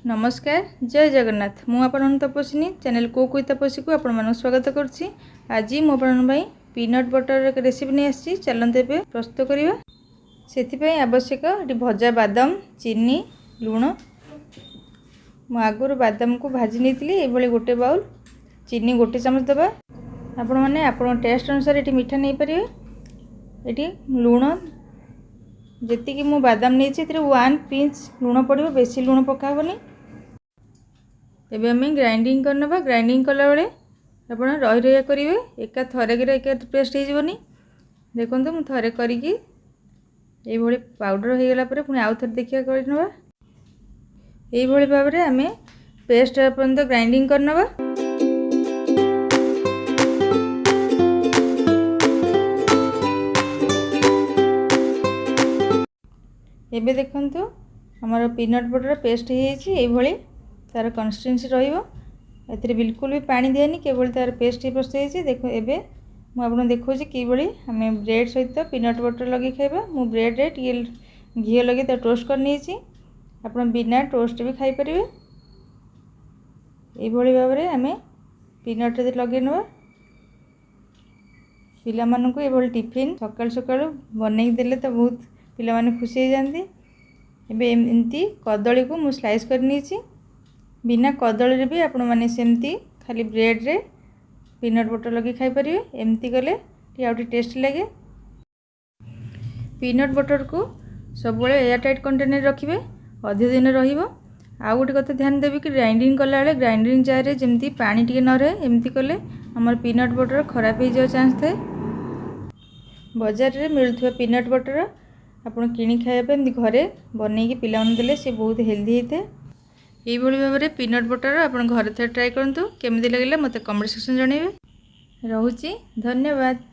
नमस्कार जय जगन्नाथ मु आपण तपस्विनी चैनल को कोई तपस्वी को आपण स्वागत करुच्ची। आज मो भाई पीनट बटर रेसिपी नहीं आसी चलते पे प्रस्तुत करवा। से आवश्यक भजा बादाम चीनी लुण मु आगुरी बादाम को भाजी नहीं गोटे बाउल चीनी गोटे चामच दबा। आपण मैंने आप टेस्ट अनुसार ये मीठा नहीं पारे। ये लुण जी मु बादाम नहीं 1 पिंच लुण पड़ो बेसी लुण पकाबनी। एबे हमें ग्राइंडिंग करनबा। ग्राइंडिंग कला बेले आपण रही रही करेंगे एका थरक पेस्ट होनी। देखो मु थरे करिकी ये पाउडर हो गला पुणी आउ थे देखिए करनबा। ये भाव में आम पेस्ट पर्यंत ग्राइंडिंग करनबा। एबे देखंतु हमर पीनट बटर पेस्ट हो तार कंसिस्टेंसी रही बिल्कुल भी पानी दिएनी केवल तार पेस्ट ही प्रस्तुत हो। देखो एबे मु आपन देखो कि आम ब्रेड सहित पीनट बटर लगे खाइबा। मु ब्रेड रे घी लगे तो टोस्ट कर नहीं आपन बिना टोस्ट भी खाई परिबे। एभली भाव में आम पीनट लगे नवा पिला मानन को एभली टिफिन सकाल सकाल बनै देले तो बहुत पिला माने खुशी हो जाती। एबे एमती कदली को मु स्लाइस कर नहीं बिना कदली रे भी आपण माने सेमती खाली ब्रेड रे पीनट बटर लगे खाई परिबे। एमती कले आउटी टेस्ट लगे। पीनट बटर को सब एयर टाइट कंटेनर रखिए अधिक दिन रहिबो। आउ गोटे कथा ध्यान देवी कि ग्राइंडिंग कला बेले ग्राइंडिंग जार रे जेमती पानी टिके न रहे एमती कले हमर पीनट बटर खराब हो जाए चांस थाए। बाजार रे मिलुथुवा पीनट बटर आपण किणी खाइबा एमती घरे बनैकी पिलावन देले से बहुत हेल्दी होते। यही भाव में पीनट बटर आपण घर थे ट्राए करंतु केमिति लागले मते कमेंट सेक्शन जणाइबे। रहूची धन्यवाद।